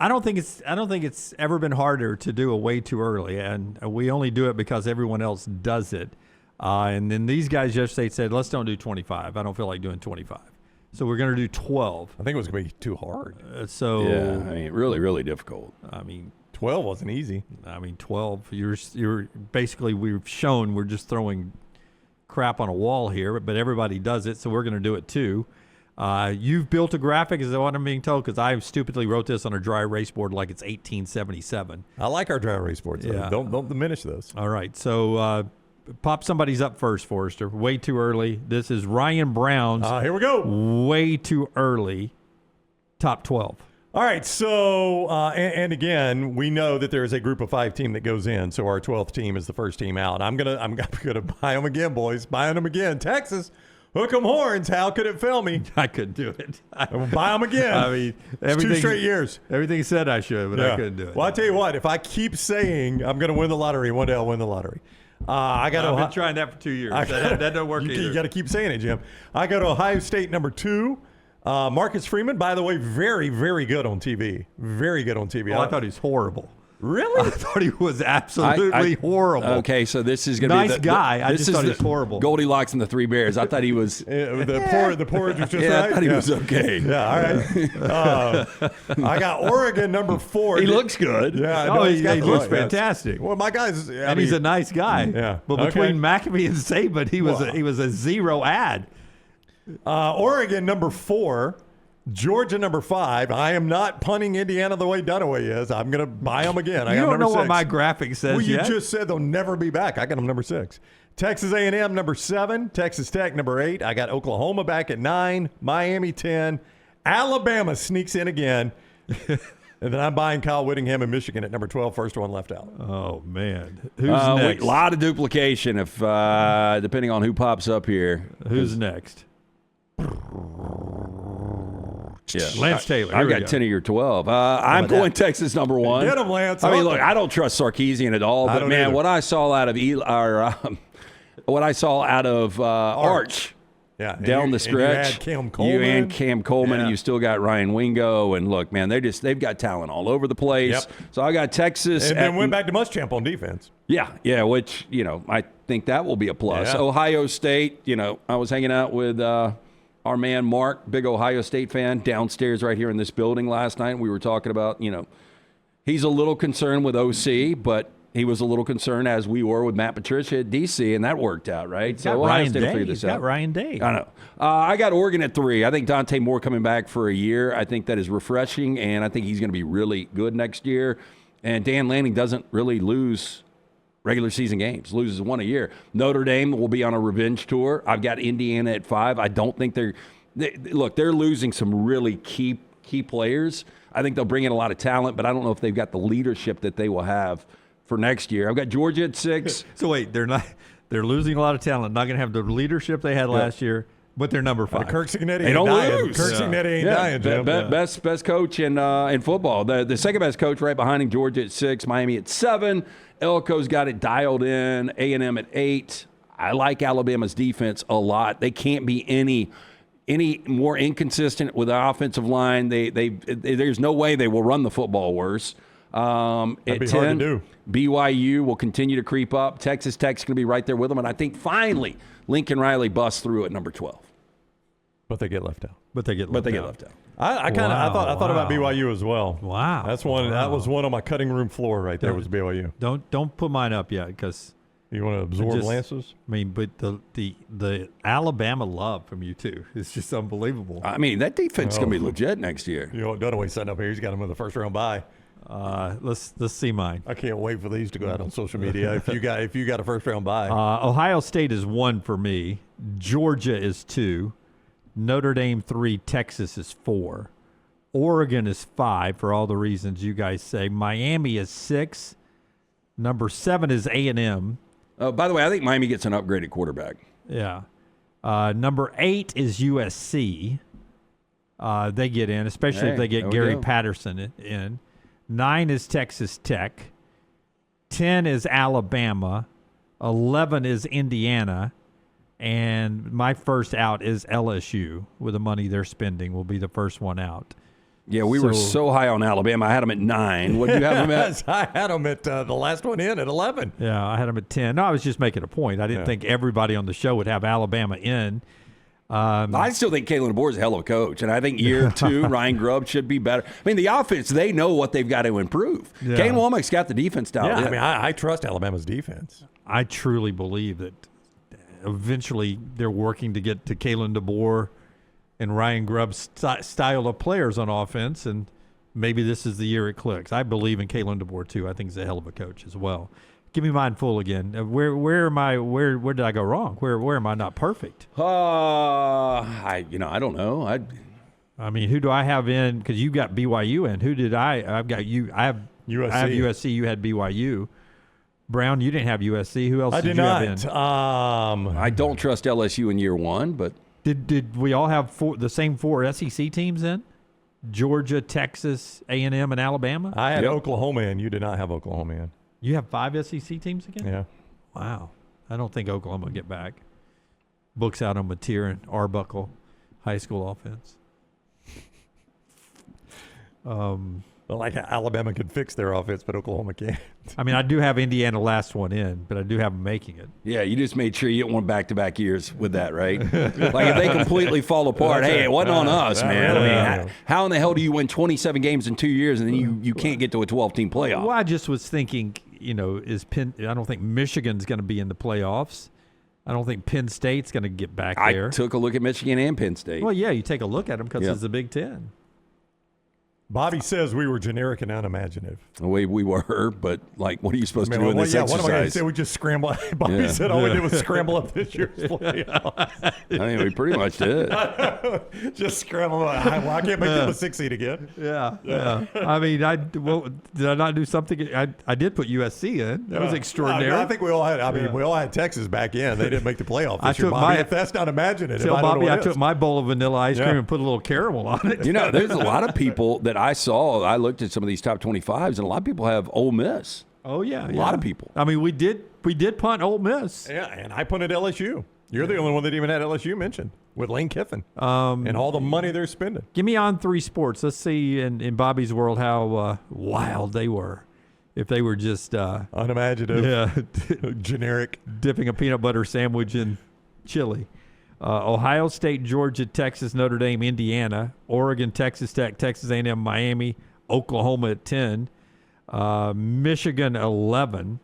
I don't think it's ever been harder to do a way too early, and we only do it because everyone else does it. And then these guys yesterday said, let's don't do 25. I don't feel like doing 25. So we're going to do 12. I think it was going to be too hard. Yeah, I mean, really, really difficult. 12 wasn't easy. 12. You're basically, we've shown we're just throwing crap on a wall here, but everybody does it, so we're going to do it too. You've built a graphic, is that what I'm being told? Because I stupidly wrote this on a dry erase board like it's 1877. I like our dry erase boards. Yeah. Don't diminish those. All right, so pop somebody's up first, Forrester. Way too early. This is Ryan Brown's. Here we go. Way too early. Top 12. All right, so, and again, we know that there is a group of 5 team that goes in, so our 12th team is the first team out. I'm gonna buy them again, boys. Buying them again. Texas, hook 'em horns. How could it fail me? I couldn't do it. Buy them again. It's 2 straight years. Everything said I should, but I couldn't do it. Well, I tell you what, if I keep saying I'm going to win the lottery, one day I'll win the lottery. I've been trying that for 2 years. That doesn't work either. You got to keep saying it, Jim. I go to Ohio State number 2. Marcus Freeman, by the way, very, very good on TV. Very good on TV. I thought he was horrible. Really? I thought he was absolutely horrible. Okay, so this is going to be nice guy. I just thought he was horrible. Goldilocks and the Three Bears. I thought he was the porridge was just right. I thought he was okay. Yeah, all right. I got Oregon number 4. He looks good. Yeah, he looks fantastic. Well, my guy's, he's a nice guy. Yeah, but between McAfee and Saban, he was a zero ad. Oregon number 4. Georgia number 5. I am not punting Indiana the way Dunaway is. I'm going to buy them again. I got don't number know 6. what my graphic says Well, you yet. just said they'll never be back. I got them number 6. Texas A&M number 7. Texas Tech number 8. I got Oklahoma back at 9. Miami 10. Alabama sneaks in again. And then I'm buying Kyle Whittingham in Michigan at number 12. First one left out. Oh, man. Who's next? A lot of duplication if depending on who pops up here. Who's next? Yeah. Lance Taylor. I've got 10 of your 12. I'm going Texas number 1. Get him, Lance. I mean, look, I don't trust Sarkisian at all, but man, what I saw out of Arch. Yeah, down the stretch. You had Cam Coleman. And you still got Ryan Wingo. And look, man, they've got talent all over the place. Yep. So I got Texas. And then went back to Muschamp on defense. Yeah, which, I think that will be a plus. Yeah. Ohio State, I was hanging out with our man Mark, big Ohio State fan, downstairs right here in this building last night. We were talking about, he's a little concerned with OC, but he was a little concerned, as we were, with Matt Patricia at DC, and that worked out, right? So Ohio State figured this out. Got Ryan Day. I know. I got Oregon at 3. I think Dante Moore coming back for a year. I think that is refreshing, and I think he's going to be really good next year. And Dan Lanning doesn't really lose regular season games, loses one a year. Notre Dame will be on a revenge tour. I've got Indiana at 5. I don't think they're losing some really key players. I think they'll bring in a lot of talent, but I don't know if they've got the leadership that they will have for next year. I've got Georgia at 6. So wait, they're losing a lot of talent, not going to have the leadership they had last year, but they're number 5. Curt Cignetti they don't lose. Curt Cignetti ain't dying, Jim. Best coach in football. The second best coach right behind him, Georgia at 6, Miami at 7. Elko's got it dialed in, A&M at 8. I like Alabama's defense a lot. They can't be any more inconsistent with the offensive line. There's no way they will run the football worse. That'd at be 10, hard to do. BYU will continue to creep up. Texas Tech's going to be right there with them. And I think finally Lincoln Riley busts through at number 12. But they get left out. left out. I thought about BYU as well. Wow. That was one on my cutting room floor right there was BYU. Don't put mine up yet because you want to absorb Lance's? I mean, but the Alabama love from you too is just unbelievable. I mean, that defense is going to be legit next year. You know what Dunaway's setting up here? He's got him with a first round bye. Let's see mine. I can't wait for these to go out on social media. if you got a first round bye. Ohio State is 1 for me. Georgia is 2. Notre Dame 3. Texas is 4. Oregon is 5 for all the reasons you guys say. Miami is 6. Number 7 is A&M. By the way, I think Miami gets an upgraded quarterback. Yeah. Number 8 is USC. They get in, especially if they get Gary Patterson in. 9 is Texas Tech. 10 is Alabama. 11 is Indiana. And my first out is LSU with the money they're spending will be the first one out. Yeah, we were so high on Alabama. I had them at 9. What did you have them at? I had them at the last one in at 11. Yeah, I had them at 10. No, I was just making a point. I didn't think everybody on the show would have Alabama in. I still think Kalen DeBoer is a hell of a coach, and I think year 2, Ryan Grubb should be better. I mean, the offense, they know what they've got to improve. Yeah. Kane Womack's got the defense down. Yeah, I mean, I trust Alabama's defense. I truly believe that eventually they're working to get to Kalen DeBoer and Ryan Grubb's style of players on offense, and maybe this is the year it clicks. I believe in Kalen DeBoer too. I think he's a hell of a coach as well. Give me mine full again. Where am I? Where did I go wrong? Where am I not perfect? I don't know. I mean, who do I have in? Because you got BYU in. Who did I? I've got you. I have USC. I have USC. You had BYU. Brown, you didn't have USC. Who else did you have in? I don't trust LSU in year 1, but Did we all have the same 4 SEC teams in? Georgia, Texas, A&M, and Alabama? I had Oklahoma in. You did not have Oklahoma in. You have 5 SEC teams again? Yeah. Wow. I don't think Oklahoma will get back. Books out on Mateer and Arbuckle high school offense. Well, like Alabama could fix their offense, but Oklahoma can't. I mean, I do have Indiana last one in, but I do have them making it. yeah, you just made sure you didn't want back-to-back years with that, right? Like if they completely fall apart, hey, it wasn't on us, man. Really, I mean, how in the hell do you win 27 games in 2 years and then you can't get to a 12-team playoff? Well, I just was thinking, I don't think Michigan's going to be in the playoffs. I don't think Penn State's going to get back there. I took a look at Michigan and Penn State. Well, yeah, you take a look at them because it's the Big Ten. Bobby says we were generic and unimaginative. The way we were, but like, what are you supposed to do in this exercise? What am I going to say? We just scramble. Bobby said all we did was scramble up this year's playoffs. I mean, we pretty much did. Just scramble. Well, I can't make them a 6 seed again. Yeah. I mean, did I not do something? I did put USC in. That was extraordinary. I think we all had. We all had Texas back in. They didn't make the playoff this year. took Bobby, my- if that's not imaginative, Tell I don't know Bobby what I is. took my bowl of vanilla ice cream Yeah. and put a little caramel on it. There's a lot of people that I saw. I looked at some of these top 25s, and a lot of people have Ole Miss. Oh yeah, A lot of people. I mean, we did punt Ole Miss. Yeah, and I punted LSU. You're the only one that even had LSU mentioned with Lane Kiffin and all the money they're spending. Give me on 3 sports. Let's see in Bobby's world how wild they were. If they were just Unimaginative, generic. dipping a peanut butter sandwich in chili. Ohio State, Georgia, Texas, Notre Dame, Indiana, Oregon, Texas Tech, Texas A&M, Miami, Oklahoma at 10, Michigan 11.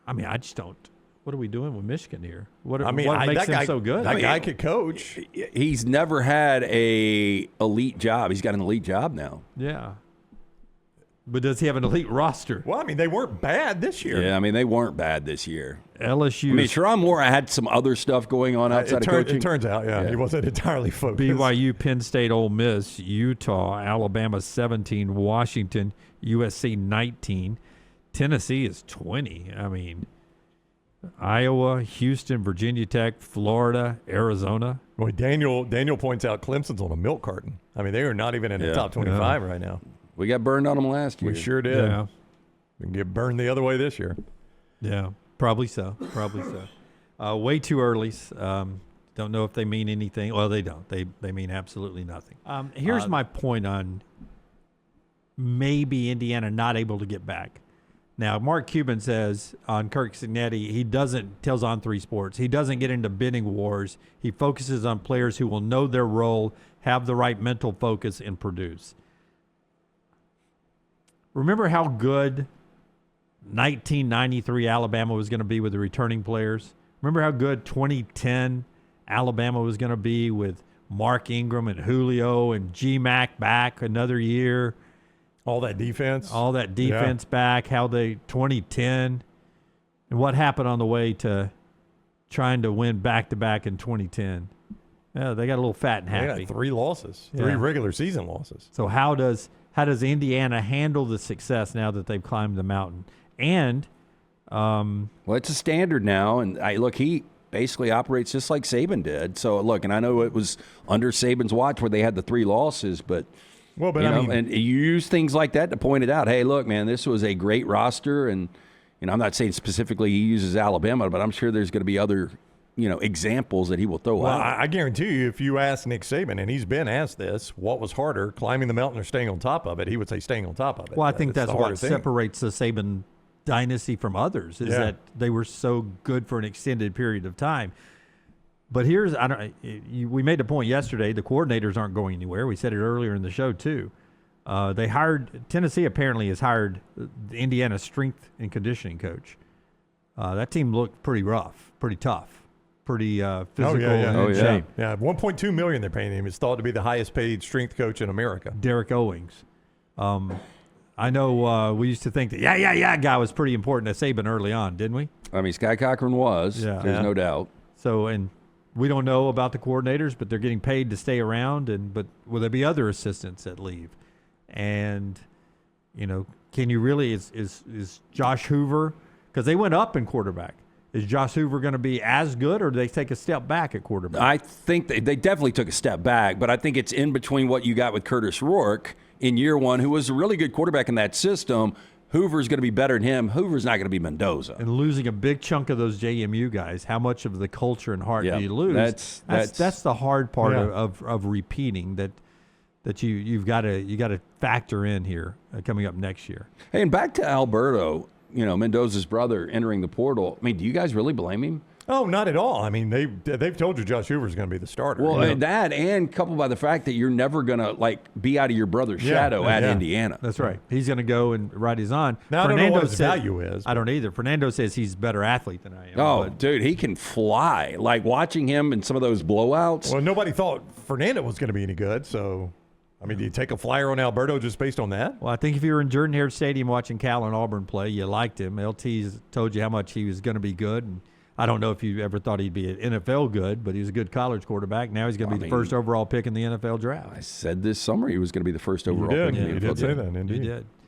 I mean, I just don't. What are we doing with Michigan here? What makes him so good? That guy could coach. He's never had a elite job. He's got an elite job now. Yeah. But does he have an elite roster? Well, I mean, they weren't bad this year. Yeah, I mean, they weren't bad this year. LSU. I mean, Sharon Moore had some other stuff going on outside of coaching. It turns out, he wasn't entirely focused. BYU, Penn State, Ole Miss, Utah, Alabama 17, Washington, USC 19, Tennessee is 20. I mean, Iowa, Houston, Virginia Tech, Florida, Arizona. Boy, Daniel points out Clemson's on a milk carton. I mean, they are not even in the top 25 right now. We got burned on them last year. We sure did. Yeah. We can get burned the other way this year. Yeah, probably so. Way too early. Don't know if they mean anything. Well, they don't. They mean absolutely nothing. Here's my point on maybe Indiana not able to get back. Now, Mark Cuban says on Curt Cignetti, tells on 3 sports, he doesn't get into bidding wars. He focuses on players who will know their role, have the right mental focus, and produce. Remember how good 1993 Alabama was going to be with the returning players? Remember how good 2010 Alabama was going to be with Mark Ingram and Julio and G-Mac back another year? All that defense back, how they 2010. And what happened on the way to trying to win back-to-back in 2010? Yeah, they got a little fat and happy. They got 3 losses, 3 regular season losses. So how does Indiana handle the success now that they've climbed the mountain? And well, it's a standard now, and he basically operates just like Saban did. So look, and I know it was under Saban's watch where they had the 3 losses, but and you use things like that to point it out. Hey, look, man, this was a great roster, and I'm not saying specifically he uses Alabama, but I'm sure there's going to be other examples that he will throw Well, out. I guarantee you, if you ask Nick Saban, and he's been asked this, what was harder, climbing the mountain or staying on top of it? He would say staying on top of it. Well, I think that's the what harder thing. separates the Saban dynasty from others is that they were so good for an extended period of time. But we made the point yesterday, the coordinators aren't going anywhere. We said it earlier in the show, too. Tennessee apparently has hired the Indiana strength and conditioning coach. That team looked pretty rough, pretty tough, pretty physical and in shape. Yeah, $1.2 million they're paying him. It's thought to be the highest paid strength coach in America. Derek Owings. I know we used to think that, guy was pretty important to Saban early on, didn't we? I mean, Sky Cochran was. There's no doubt. So, and we don't know about the coordinators, but they're getting paid to stay around. But will there be other assistants that leave? And, can you really, is Josh Hoover, because they went up in quarterback. Is Josh Hoover going to be as good, or do they take a step back at quarterback? I think they definitely took a step back, but I think it's in between what you got with Curtis Rourke in year one, who was a really good quarterback in that system. Hoover's going to be better than him. Hoover's not going to be Mendoza. And losing a big chunk of those JMU guys, how much of the culture and heart do you lose? That's the hard part of repeating that you've got to factor in here coming up next year. Hey, and back to Alberto, Mendoza's brother entering the portal. I mean, do you guys really blame him? Oh, not at all. I mean, they've told you Josh Hoover's going to be the starter. Well, that and coupled by the fact that you're never going to be out of your brother's shadow at Indiana. That's right. He's going to go and ride his on. Now, Fernando I don't know what his value is. I don't either. Fernando says he's a better athlete than I am. Oh, dude, he can fly. Like watching him in some of those blowouts. Well, nobody thought Fernando was going to be any good, so I mean, do you take a flyer on Alberto just based on that? Well, I think if you were in Jordan-Hare Stadium watching Cal and Auburn play, you liked him. LT's told you how much he was going to be good, and I don't know if you ever thought he'd be an NFL good, but he was a good college quarterback. Now he's going to be the first overall pick in the NFL draft. I said this summer he was going to be the first overall pick in the NFL draft. You did say that, indeed. You did.